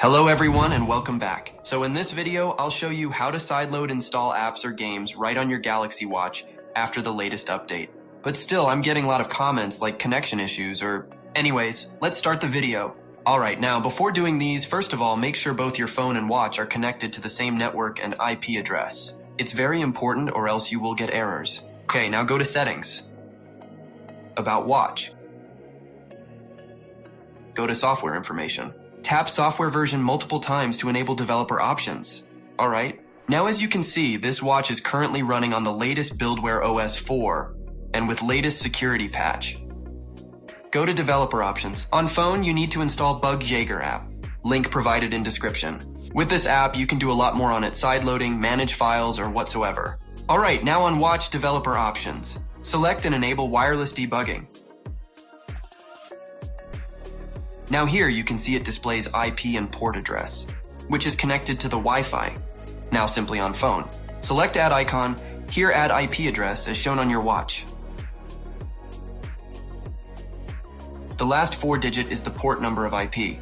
Hello everyone and welcome back. So in this video, I'll show you how to sideload install apps or games right on your Galaxy Watch after the latest update. But still, I'm getting a lot of comments like connection issues or... Anyways, let's start the video. Alright, now before doing these, first of all, make sure both your phone and watch are connected to the same network and IP address. It's very important or else you will get errors. Okay, now go to Settings. About Watch. Go to Software Information. Tap software version multiple times to enable developer options. Alright, now as you can see, this watch is currently running on the latest Buildware OS 4 and with latest security patch. Go to developer options. On phone, you need to install Bugjaeger app. Link provided in description. With this app, you can do a lot more on it, sideloading, manage files, or whatsoever. Alright, now on watch developer options. Select and enable wireless debugging. Now here you can see it displays IP and port address, which is connected to the Wi-Fi. Now simply on phone. Select add icon, here add IP address as shown on your watch. The last 4 digit is the port number of IP.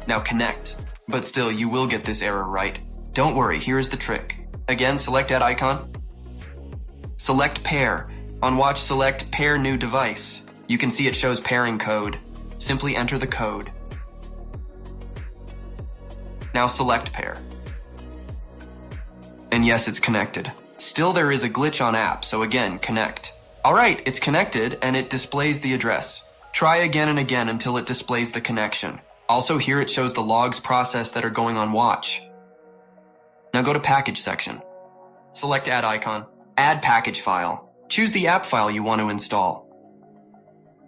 Now connect, but still you will get this error right. Don't worry, here is the trick. Again, select add icon. Select pair. On watch select pair new device. You can see it shows pairing code. Simply enter the code. Now select pair. And yes, it's connected. Still there is a glitch on app, so again, connect. Alright, it's connected and it displays the address. Try again and again until it displays the connection. Also here it shows the logs processed that are going on watch. Now go to package section. Select add icon. Add package file. Choose the app file you want to install.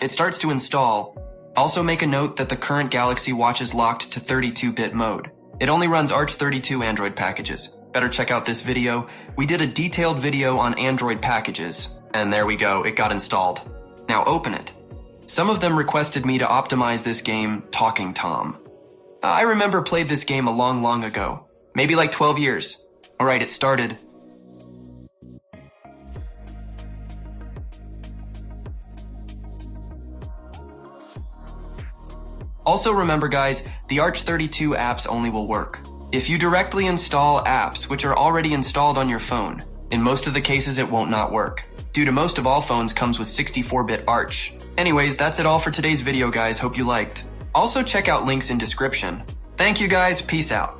It starts to install. Also make a note that the current Galaxy Watch is locked to 32-bit mode. It only runs Arch32 Android packages. Better check out this video. We did a detailed video on Android packages. And there we go, it got installed. Now open it. Some of them requested me to optimize this game, Talking Tom. I remember played this game a long ago. Maybe like 12 years. Alright, it started. Also remember guys, the Arch32 apps only will work if you directly install apps which are already installed on your phone. In most of the cases it won't not work, due to most of all phones comes with 64-bit Arch. Anyways, that's it all for today's video guys, hope you liked. Also check out links in description. Thank you guys, peace out.